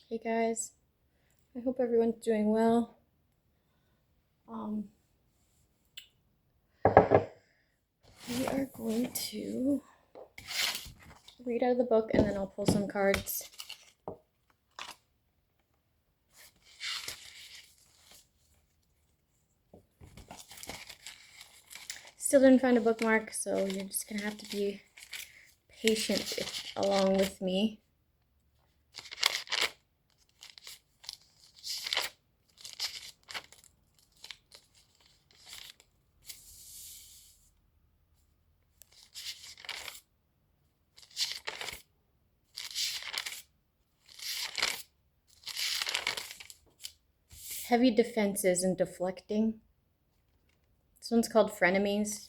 Hey guys, I hope everyone's doing well. We are going to read out of the book and then I'll pull some cards. Still didn't find a bookmark, so you're just gonna have to be patient along with me. Heavy defenses and deflecting. This one's called Frenemies.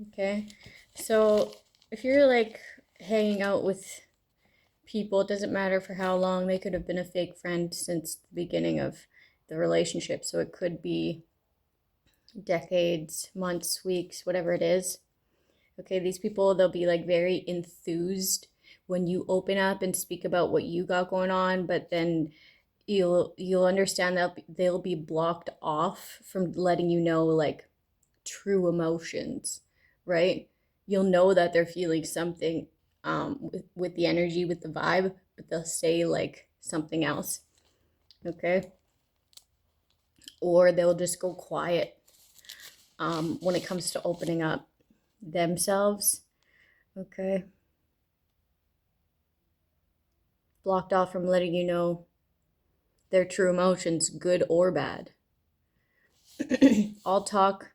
Okay, so if you're like hanging out with people, it doesn't matter for how long, they could have been a fake friend since the beginning of the relationship. So it could be decades, months, weeks, whatever it is. Okay, these people, they'll be like very enthused when you open up and speak about what you got going on, but then you'll understand that they'll be blocked off from letting you know like true emotions, right? You'll know that they're feeling something with the energy, with the vibe, but they'll say like something else, okay? Or they'll just go quiet when it comes to opening up themselves, okay? Blocked off from letting you know their true emotions, good or bad. All talk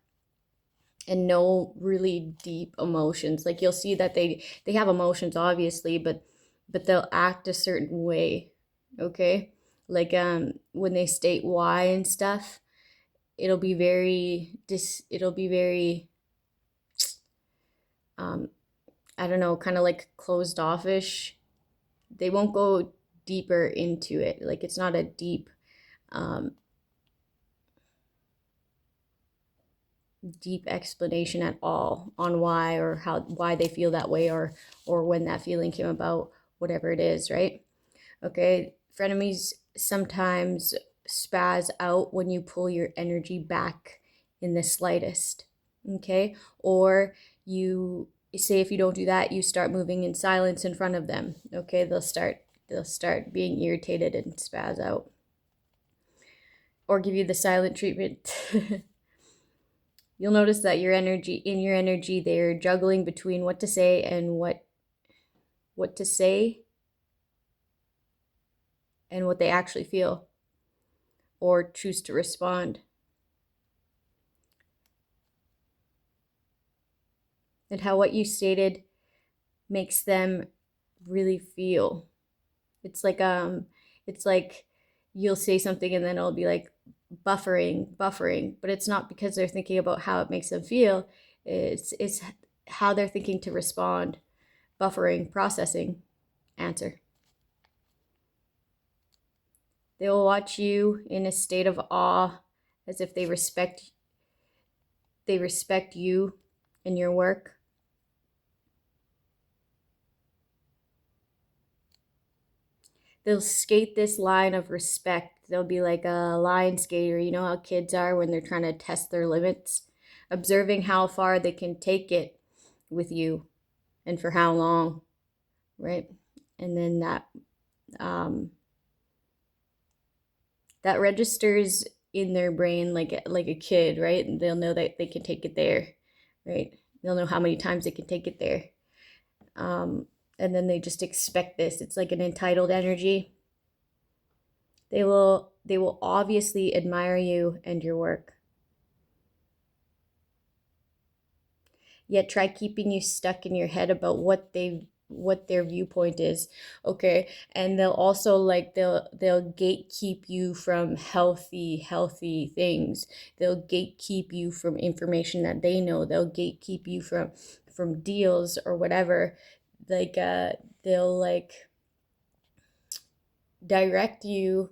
and no really deep emotions. Like you'll see that they have emotions obviously, but they'll act a certain way, okay? Like when they state why and stuff, it'll be very um I don't know, kind of like closed offish. They won't go deeper into it. Like it's not a deep um deep explanation at all on why or why they feel that way, or when that feeling came about, whatever it is, right? Okay, frenemies sometimes spaz out when you pull your energy back in the slightest, okay? Or you say if you don't do that, you start moving in silence in front of them, okay? They'll start being irritated and spaz out or give you the silent treatment. You'll notice that your energy, they're juggling between what to say and what to say and what they actually feel or choose to respond. And how what you stated makes them really feel. It's like you'll say something and then it'll be like buffering, but it's not because they're thinking about how it makes them feel. It's how they're thinking to respond. Buffering, processing, answer. They will watch you in a state of awe, as if they respect you and your work. They'll skate this line of respect. They'll be like a line skater. You know how kids are when they're trying to test their limits, observing how far they can take it with you and for how long, right? And then um, that registers in their brain like a kid, right? And they'll know that they can take it there, right? They'll know how many times they can take it there. Um, and then they just expect this. It's like an entitled energy. They will obviously admire you and your work. Yet try keeping you stuck in your head about what their viewpoint is, okay? And they'll also like they'll gatekeep you from healthy things. They'll gatekeep you from information that they know. They'll gatekeep you from deals or whatever. Like they'll like direct you.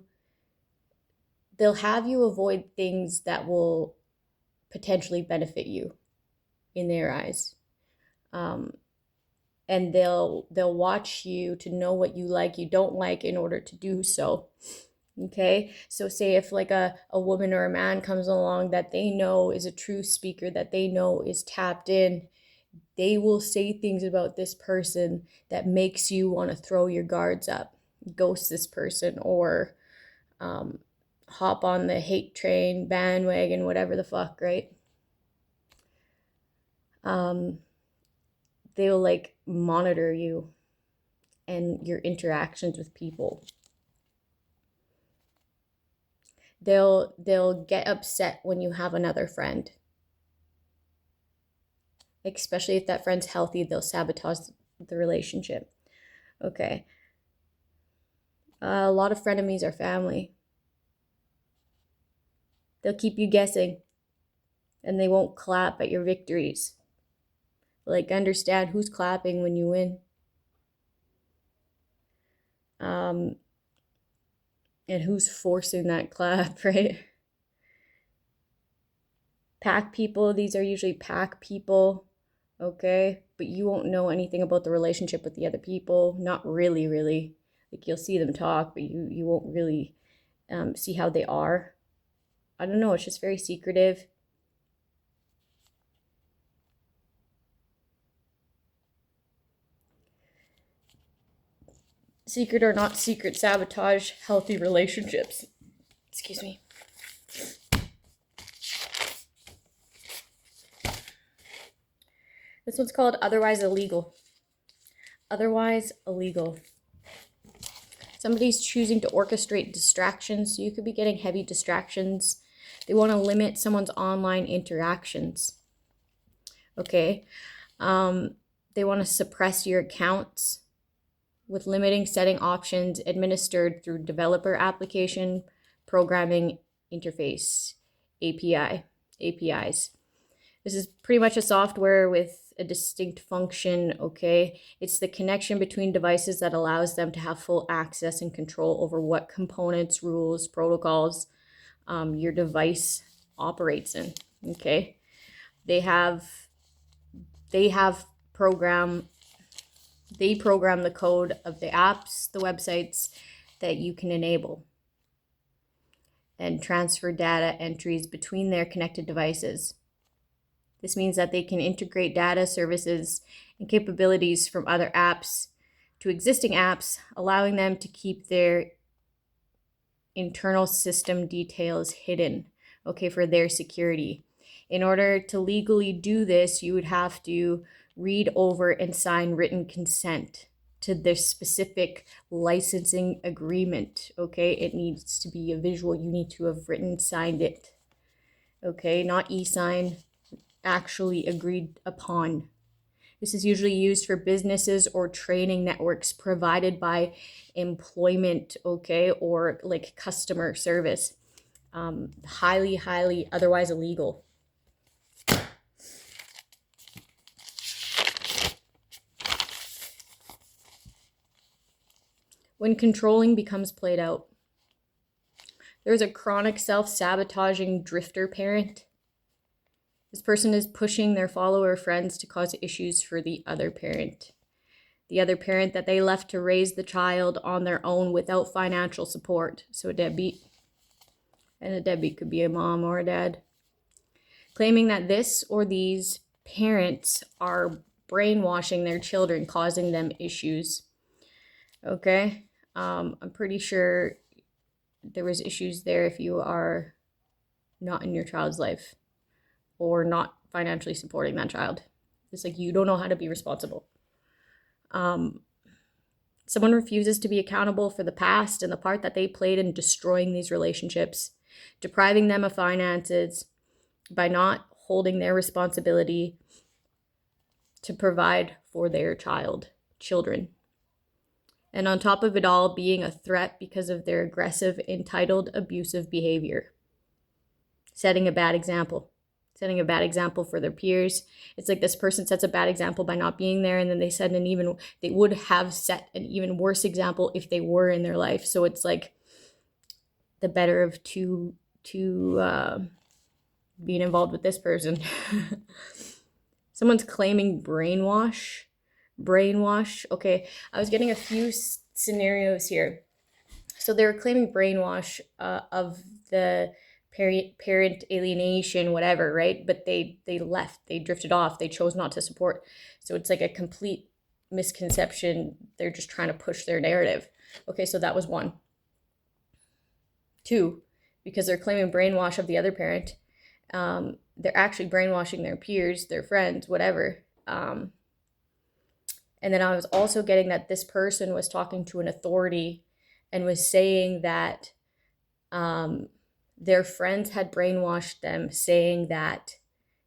They'll have you avoid things that will potentially benefit you in their eyes. Um, and they'll watch you to know what you like, you don't like, in order to do so. Okay, so say if like a woman or a man comes along that they know is a true speaker, that they know is tapped in, they will say things about this person that makes you want to throw your guards up, ghost this person, or hop on the hate train, bandwagon, whatever the fuck, right? They'll like monitor you and your interactions with people. They'll get upset when you have another friend. Especially if that friend's healthy, they'll sabotage the relationship. Okay. A lot of frenemies are family. They'll keep you guessing, and they won't clap at your victories. Like, understand who's clapping when you win. And who's forcing that clap, right? Pack people, these are usually pack people, okay? But you won't know anything about the relationship with the other people. Not really, really. Like, you'll see them talk, but you won't really see how they are. I don't know, it's just very secretive. Secret or not secret, sabotage healthy relationships. Excuse me. This one's called otherwise illegal. Otherwise illegal. Somebody's choosing to orchestrate distractions, so you could be getting heavy distractions. They want to limit someone's online interactions. Okay. They want to suppress your accounts with limiting setting options administered through developer application programming interface, APIs. This is pretty much a software with a distinct function, okay? It's the connection between devices that allows them to have full access and control over what components, rules, protocols your device operates in, okay? They program the code of the apps, the websites that you can enable, and transfer data entries between their connected devices. This means that they can integrate data, services, and capabilities from other apps to existing apps, allowing them to keep their internal system details hidden, okay, for their security. In order to legally do this, you would have to read over and sign written consent to this specific licensing agreement, okay? It needs to be a visual. You need to have written, signed it, okay? Not e-sign, actually agreed upon. This is usually used for businesses or training networks provided by employment, okay, or like customer service. Highly otherwise illegal. When controlling becomes played out. There's a chronic self-sabotaging drifter parent. This person is pushing their follower friends to cause issues for the other parent. The other parent that they left to raise the child on their own without financial support. So a deadbeat. And a deadbeat could be a mom or a dad. Claiming that this or these parents are brainwashing their children, causing them issues. Okay? I'm pretty sure there was issues there if you are not in your child's life or not financially supporting that child. It's like you don't know how to be responsible. Someone refuses to be accountable for the past and the part that they played in destroying these relationships, depriving them of finances by not holding their responsibility to provide for their children. And on top of it all, being a threat because of their aggressive, entitled, abusive behavior. Setting a bad example for their peers. It's like this person sets a bad example by not being there, and then they would have set an even worse example if they were in their life. So it's like the better of two being involved with this person. Someone's claiming brainwash, brainwash. Okay, I was getting a few scenarios here. So they were claiming brainwash of the parent alienation, whatever, right? But they left, they drifted off, they chose not to support. So it's like a complete misconception. They're just trying to push their narrative. Okay, so that was one. Two, because they're claiming brainwash of the other parent, they're actually brainwashing their peers, their friends, whatever. And then I was also getting that this person was talking to an authority and was saying that their friends had brainwashed them, saying that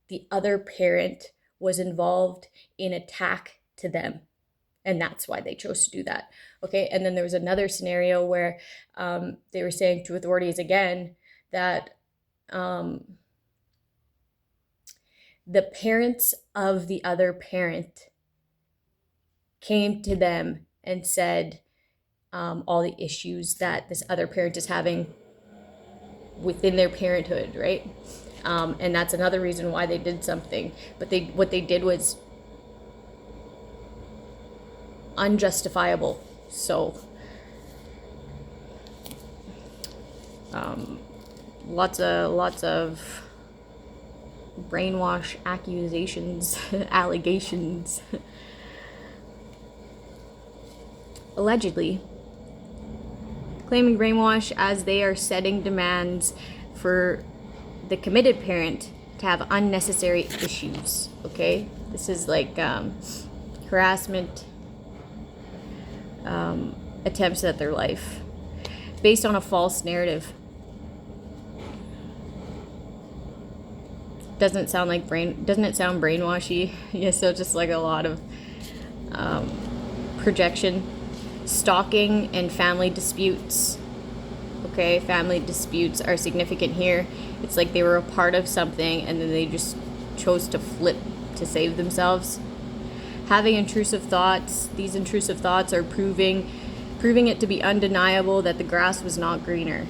the other parent was involved in attack to them. And that's why they chose to do that. Okay, and then there was another scenario where they were saying to authorities again that the parents of the other parent came to them and said all the issues that this other parent is having within their parenthood, right? And that's another reason why they did something. But what they did was unjustifiable. So lots of brainwash accusations, allegations. Allegedly claiming brainwash as they are setting demands for the committed parent to have unnecessary issues. Okay, this is like harassment attempts at their life based on a false narrative. Doesn't it sound brainwashy? Yeah, so just like a lot of projection. Stalking and family disputes. Okay, family disputes are significant here. It's like they were a part of something and then they just chose to flip to save themselves. Having intrusive thoughts. These intrusive thoughts are proving it to be undeniable that the grass was not greener.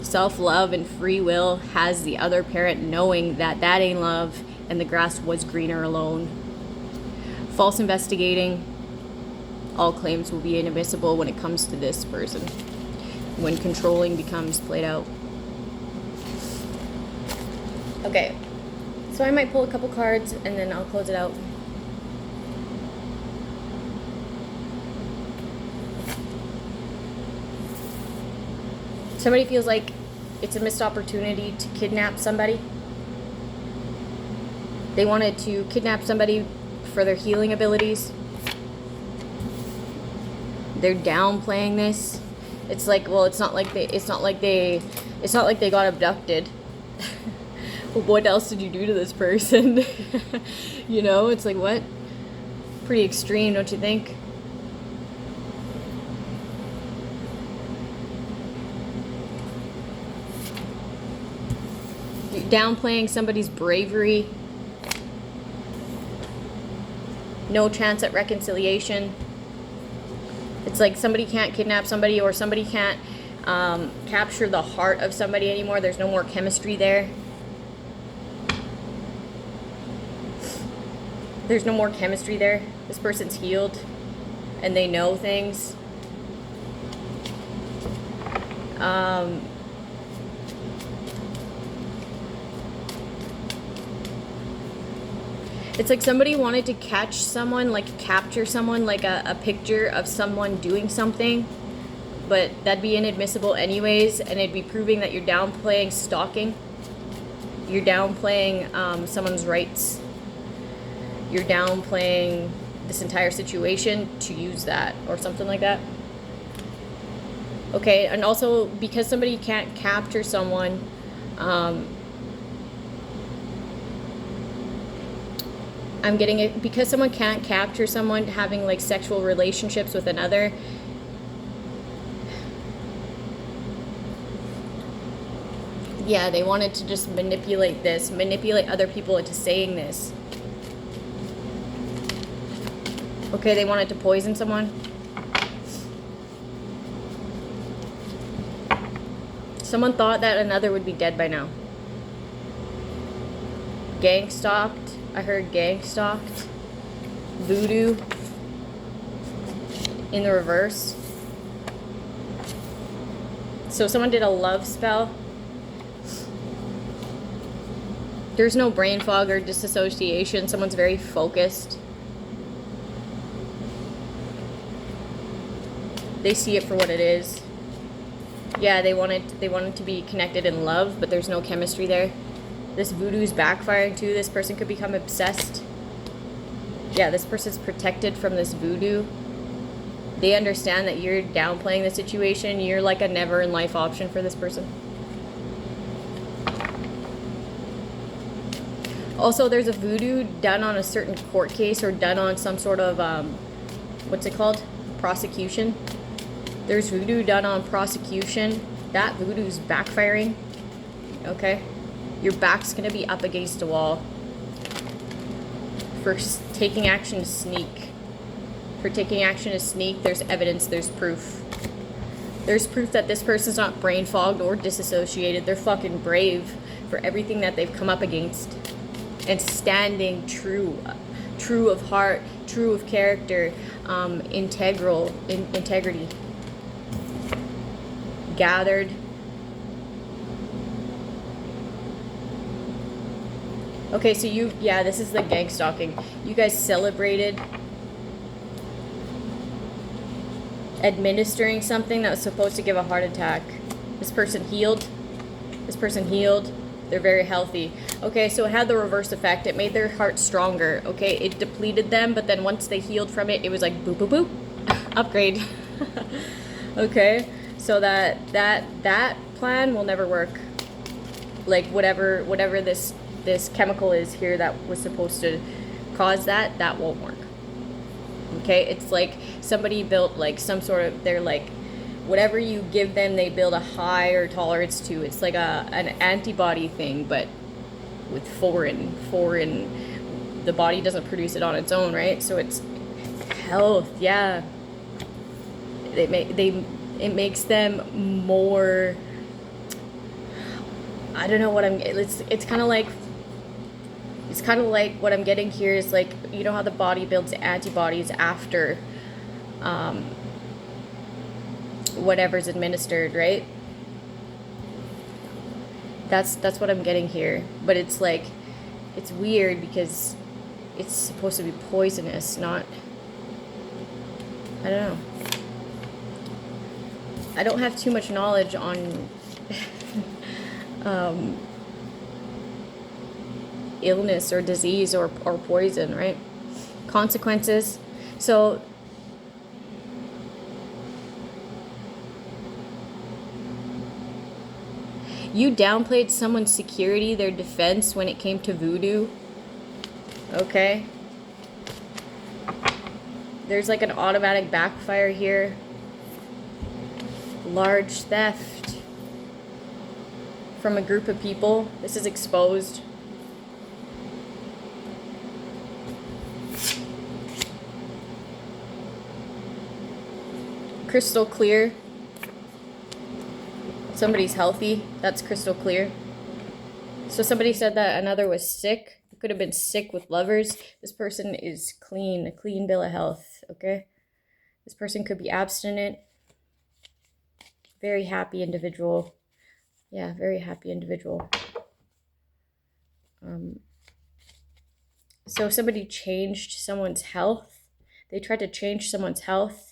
Self-love and free will has the other parent knowing that that ain't love and the grass was greener alone. False investigating. All claims will be inadmissible when it comes to this person, when controlling becomes played out. Okay, so I might pull a couple cards and then I'll close it out. Somebody feels like it's a missed opportunity to kidnap somebody. They wanted to kidnap somebody for their healing abilities. They're downplaying this. It's like, well, it's not like they got abducted. Well, what else did you do to this person? You know, it's like, what? Pretty extreme, don't you think? You're downplaying somebody's bravery. No chance at reconciliation. It's like somebody can't kidnap somebody, or somebody can't capture the heart of somebody anymore. There's no more chemistry there. There's no more chemistry there. This person's healed and they know things. It's like somebody wanted to catch someone, like capture someone, like a picture of someone doing something, but that'd be inadmissible anyways, and it'd be proving that you're downplaying stalking. You're downplaying someone's rights. You're downplaying this entire situation to use that or something like that. Okay, and also because somebody can't capture someone, I'm getting it because someone can't capture someone having like sexual relationships with another. Yeah, they wanted to just manipulate other people into saying this. Okay, they wanted to poison someone. Someone thought that another would be dead by now. Gang stalked. I heard gang stalked. Voodoo. in the reverse. So someone did a love spell. There's no brain fog or disassociation. Someone's very focused. They see it for what it is. Yeah, they want it to be connected in love, but there's no chemistry there. This voodoo's backfiring too. This person could become obsessed. Yeah, this person's protected from this voodoo. They understand that you're downplaying the situation. You're like a never in life option for this person. Also, there's a voodoo done on a certain court case or done on some sort of, what's it called? Prosecution. There's voodoo done on prosecution. That voodoo's backfiring. Okay? Your back's gonna be up against a wall. For taking action to sneak. For taking action to sneak, there's evidence, there's proof. There's proof that this person's not brain fogged or disassociated. They're fucking brave for everything that they've come up against. And standing true. True of heart, true of character, integrity. Gathered. Okay, so this is the gang stalking. You guys celebrated administering something that was supposed to give a heart attack. This person healed. This person healed. They're very healthy. Okay, so it had the reverse effect. It made their heart stronger. Okay, it depleted them, but then once they healed from it, it was like boop, boop, boop. Upgrade. Okay, so that plan will never work. Like whatever this chemical is here that was supposed to cause that won't work. Okay, it's like somebody built like some sort of, they're like, whatever you give them, they build a higher tolerance to. It's like an antibody thing, but with foreign. The body doesn't produce it on its own, right? So it's health, yeah. It makes them more. I don't know what it's kind of like. It's kind of like what I'm getting here is like, you know how the body builds antibodies after whatever's administered, right? That's what I'm getting here. But it's like, it's weird because it's supposed to be poisonous, not, I don't know. I don't have too much knowledge on illness or disease or poison, right? Consequences. So you downplayed someone's security, their defense when it came to voodoo. Okay? There's like an automatic backfire here. Large theft from a group of people. This is exposed. Crystal clear. Somebody's healthy. That's crystal clear. So somebody said that another was sick. It could have been sick with lovers. This person is clean. A clean bill of health. Okay? This person could be abstinent. Very happy individual. Yeah, very happy individual. So somebody changed someone's health. They tried to change someone's health.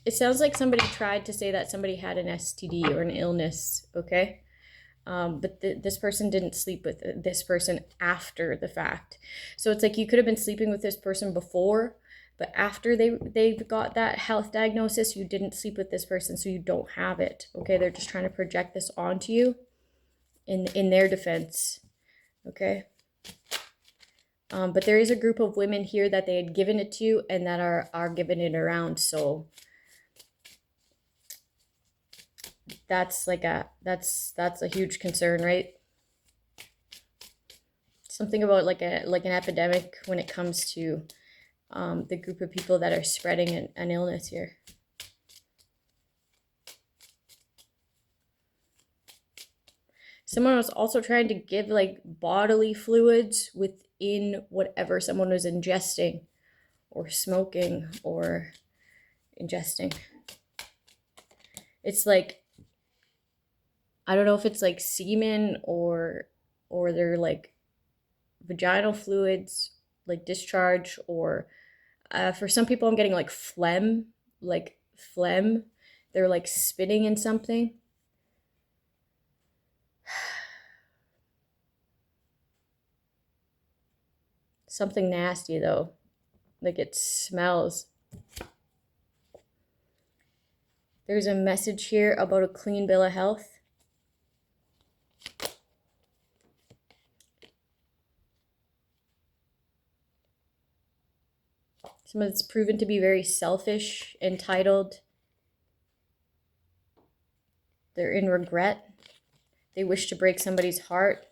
It sounds like somebody tried to say that somebody had an STD or an illness, okay? But this person didn't sleep with this person after the fact. So it's like you could have been sleeping with this person before, but after they got that health diagnosis, you didn't sleep with this person, so you don't have it, okay? They're just trying to project this onto you in their defense, okay? But there is a group of women here that they had given it to and that are giving it around, so that's like that's a huge concern, right? Something about like an epidemic when it comes to the group of people that are spreading an illness here. Someone was also trying to give like bodily fluids within whatever someone was ingesting or smoking or ingesting. It's like, I don't know if it's like semen or they're like vaginal fluids, like discharge, or for some people I'm getting like phlegm, They're like spitting in something. Something nasty though. Like it smells. There's a message here about a clean bill of health. Someone that's proven to be very selfish, entitled. They're in regret. They wish to break somebody's heart.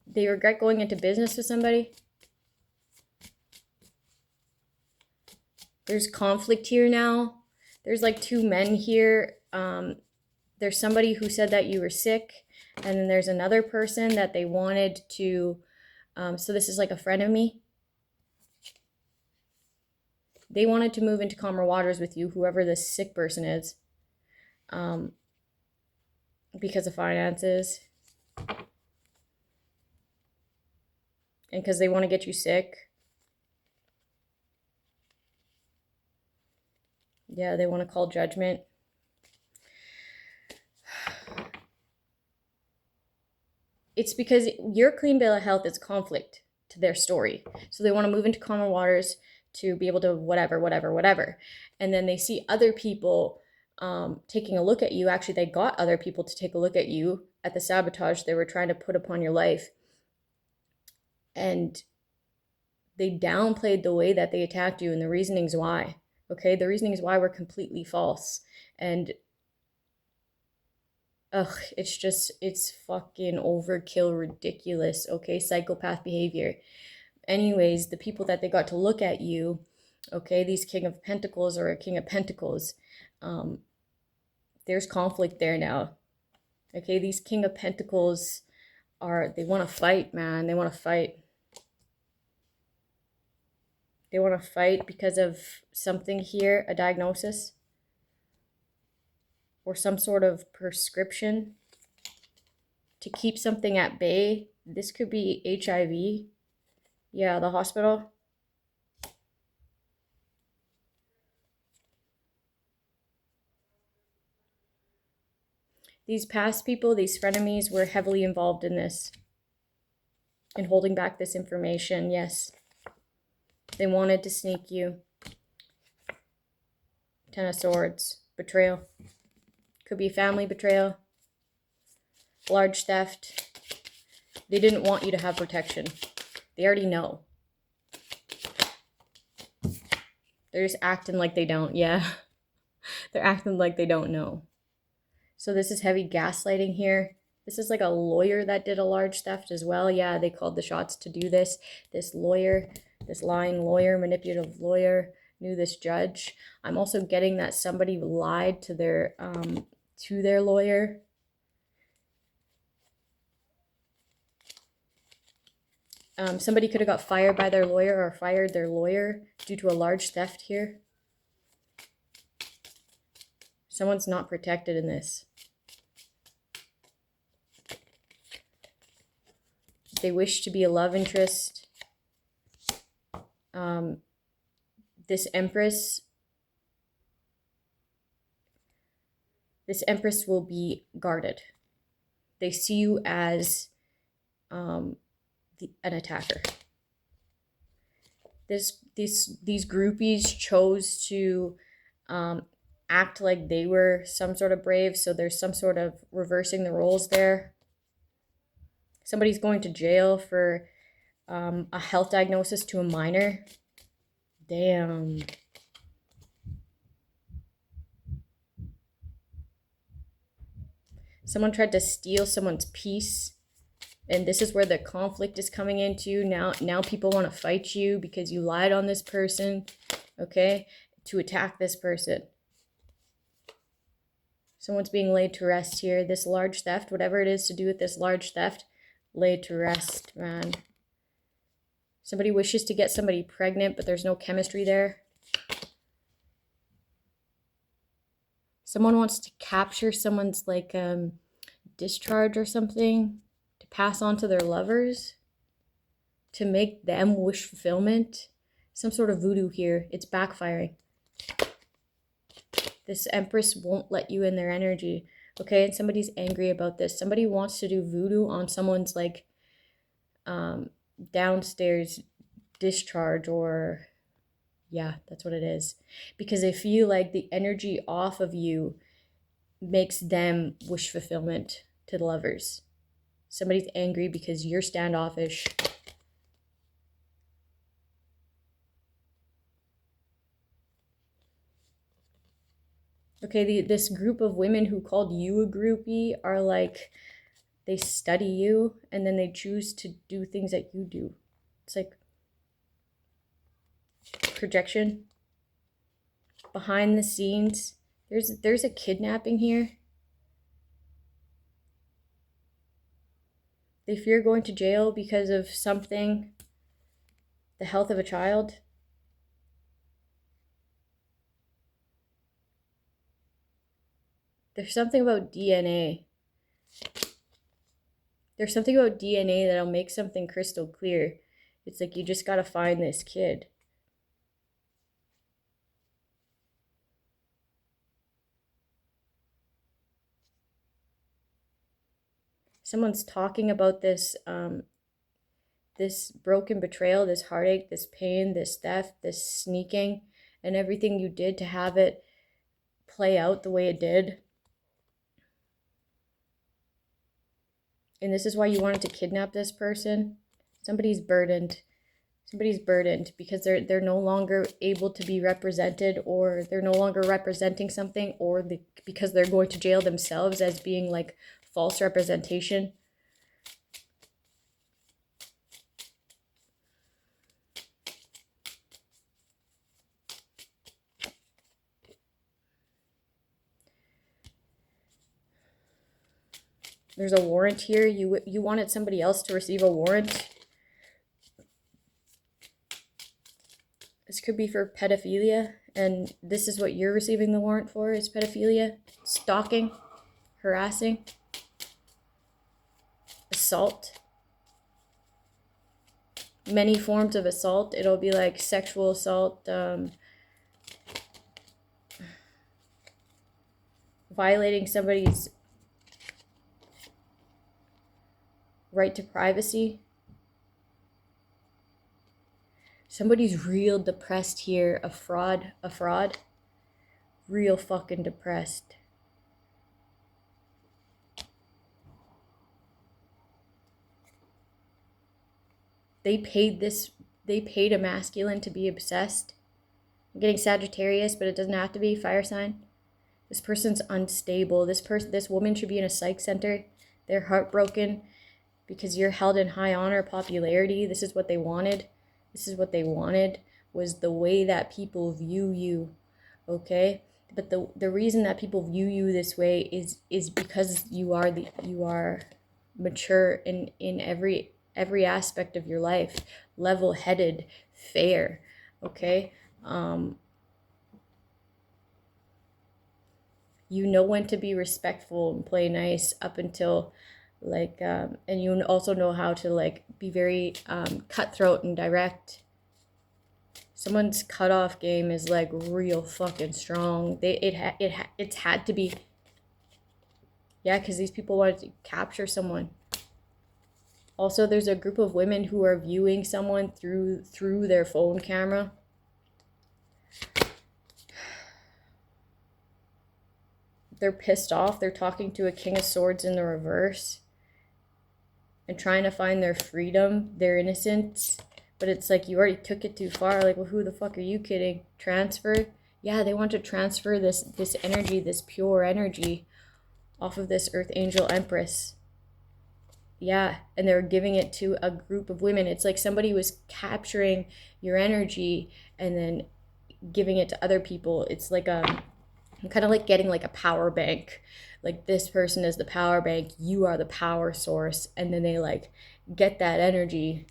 They regret going into business with somebody. There's conflict here now. There's like two men here. There's somebody who said that you were sick. And then there's another person that they wanted to, so this is like a frenemy. They wanted to move into calmer waters with you, whoever this sick person is, because of finances. And because they want to get you sick. Yeah, they want to call judgment. It's because your clean bill of health is conflict to their story. So they want to move into calmer waters to be able to whatever. And then they see other people taking a look at you. Actually, they got other people to take a look at you at the sabotage they were trying to put upon your life. And they downplayed the way that they attacked you and the reasonings why. Okay, the reasonings why were completely false. And it's fucking overkill, ridiculous, okay? Psychopath behavior. Anyways, the people that they got to look at you, okay, these King of Pentacles or a King of Pentacles, there's conflict there now. Okay, these King of Pentacles they want to fight, man. They want to fight. They want to fight because of something here, a diagnosis. Or some sort of prescription to keep something at bay. This could be HIV. Yeah, the hospital. These past people, these frenemies, were heavily involved in this. In holding back this information, yes. They wanted to sneak you. Ten of Swords. Betrayal. Could be family betrayal. Large theft. They didn't want you to have protection. They already know. They're just acting like they don't. Yeah. They're acting like they don't know. So this is heavy gaslighting here. This is like a lawyer that did a large theft as well. Yeah, they called the shots to do this. This lawyer, this lying lawyer, manipulative lawyer, knew this judge. I'm also getting that somebody lied to their lawyer. Somebody could have got fired by their lawyer or fired their lawyer due to a large theft here. Someone's not protected in this. They wish to be a love interest. This Empress will be guarded. They see you as an attacker. These groupies chose to act like they were some sort of brave, so there's some sort of reversing the roles there. Somebody's going to jail for a health diagnosis to a minor. Damn. Someone tried to steal someone's peace. And this is where the conflict is coming into. Now people want to fight you because you lied on this person. Okay? to attack this person. Someone's being laid to rest here. This large theft, whatever it is to do with this large theft, laid to rest, man. Somebody wishes to get somebody pregnant, but there's no chemistry there. Someone wants to capture someone's like discharge or something to pass on to their lovers, to make them wish fulfillment. Some sort of voodoo here. It's backfiring. This Empress won't let you in their energy. Okay, and somebody's angry about this. Somebody wants to do voodoo on someone's like downstairs discharge, or yeah, that's what it is. Because they feel like the energy off of you makes them wish fulfillment to the lovers. Somebody's angry because you're standoffish. Okay, this group of women who called you a groupie are like, they study you and then they choose to do things that you do. It's like projection. Behind the scenes, there's a kidnapping here. They fear going to jail because of something, the health of a child. There's something about DNA. There's something about DNA that'll make something crystal clear. It's like you just gotta find this kid. Someone's talking about this this broken betrayal, this heartache, this pain, this theft, this sneaking, and everything you did to have it play out the way it did. And this is why you wanted to kidnap this person. Somebody's burdened. Somebody's burdened because they're no longer able to be represented, or they're no longer representing something, or because they're going to jail themselves as being like false representation. There's a warrant here. You wanted somebody else to receive a warrant. This could be for pedophilia, and this is what you're receiving the warrant for, is pedophilia, stalking, harassing, assault. Many forms of assault. It'll be like sexual assault, violating somebody's right to privacy. Somebody's real depressed here. A fraud. Real fucking depressed. They paid a masculine to be obsessed. I'm getting Sagittarius, but it doesn't have to be. Fire sign. This person's unstable. This woman should be in a psych center. They're heartbroken because you're held in high honor, popularity. This is what they wanted. This is what they wanted, was the way that people view you, okay? But the reason that people view you this way is because you are mature in every aspect of your life, level-headed, fair, okay? You know when to be respectful and play nice up until like and you also know how to like be very cutthroat and direct. Someone's cutoff game is like real fucking strong. It's had to be. Yeah, because these people wanted to capture someone. Also, there's a group of women who are viewing someone through their phone camera. They're pissed off. They're talking to a King of Swords in the reverse and trying to find their freedom, their innocence. But it's like you already took it too far. Like, well, who the fuck are you kidding? Transfer? Yeah, they want to transfer this energy, this pure energy off of this Earth Angel Empress. Yeah, and they're giving it to a group of women. It's like somebody was capturing your energy and then giving it to other people. It's like kind of like getting like a power bank. Like this person is the power bank, you are the power source, and then they like get that energy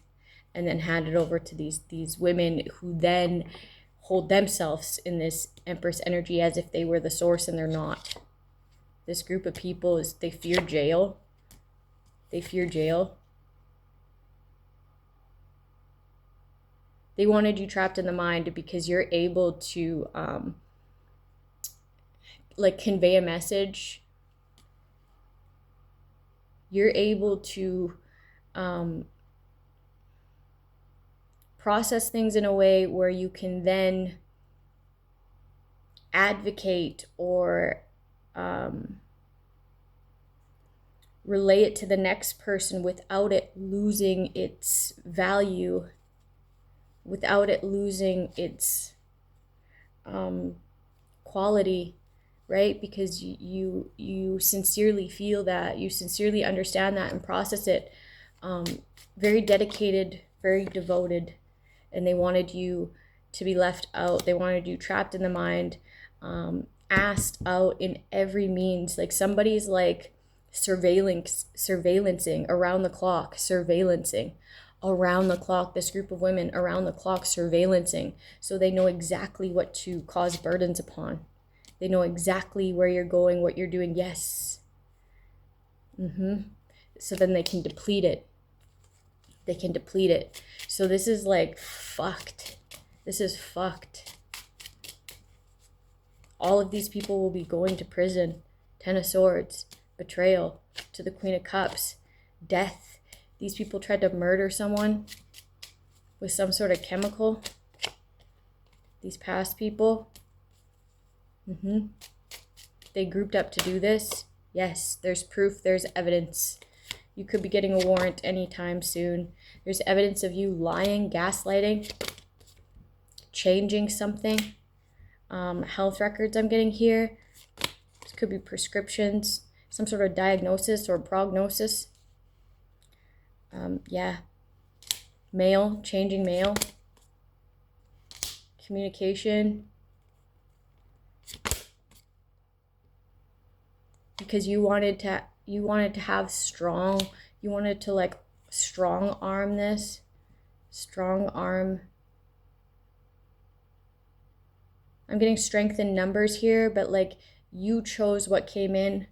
and then hand it over to these women who then hold themselves in this Empress energy as if they were the source, and they're not. This group of people they fear jail. They fear jail. They wanted you trapped in the mind because you're able to like convey a message. You're able to process things in a way where you can then advocate or relay it to the next person without it losing its value, without it losing its quality, right? Because you sincerely feel that, you sincerely understand that and process it. Very dedicated, very devoted, and they wanted you to be left out. They wanted you trapped in the mind, asked out in every means. Like somebody's like surveillancing around the clock, surveillancing around the clock, this group of women around the clock surveillancing, so they know exactly what to cause burdens upon. They know exactly where you're going, what you're doing. Yes. So then they can deplete it. They can deplete it. So this is like fucked. This is fucked. All of these people will be going to prison. 10 of Swords, betrayal, to the Queen of Cups, death. These people tried to murder someone with some sort of chemical. These past people. They grouped up to do this. Yes, there's proof, there's evidence. You could be getting a warrant anytime soon. There's evidence of you lying, gaslighting, changing something. Health records I'm getting here. This could be prescriptions, some sort of diagnosis or prognosis. Yeah. Mail, changing mail. Communication. Because you wanted to have strong, you wanted to like strong arm this. Strong arm. I'm getting strength in numbers here, but like you chose what came in.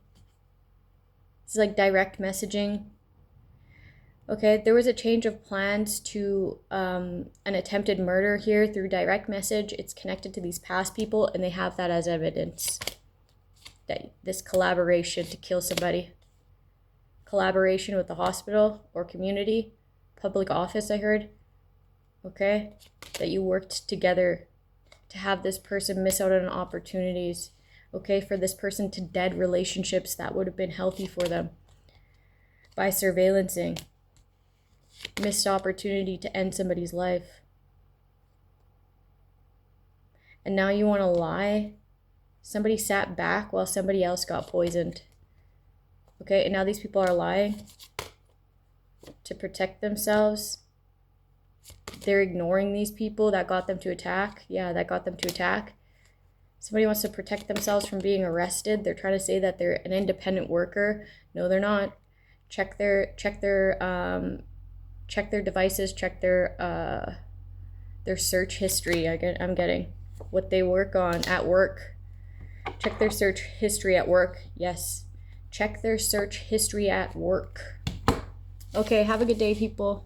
It's like direct messaging. Okay, there was a change of plans to an attempted murder here through direct message. It's connected to these past people, and they have that as evidence. That this collaboration to kill somebody. Collaboration with the hospital or community. Public office, I heard. Okay, that you worked together to have this person miss out on opportunities. Okay, for this person to dead relationships that would have been healthy for them. By surveillancing. Missed opportunity to end somebody's life. And now you want to lie? Somebody sat back while somebody else got poisoned. Okay, and now these people are lying to protect themselves. They're ignoring these people that got them to attack. Yeah, that got them to attack. Somebody wants to protect themselves from being arrested. They're trying to say that they're an independent worker. No, they're not. Check their devices, check their search history. I'm getting what they work on at work. Check their search history at work. Yes. Check their search history at work. Okay, have a good day, people.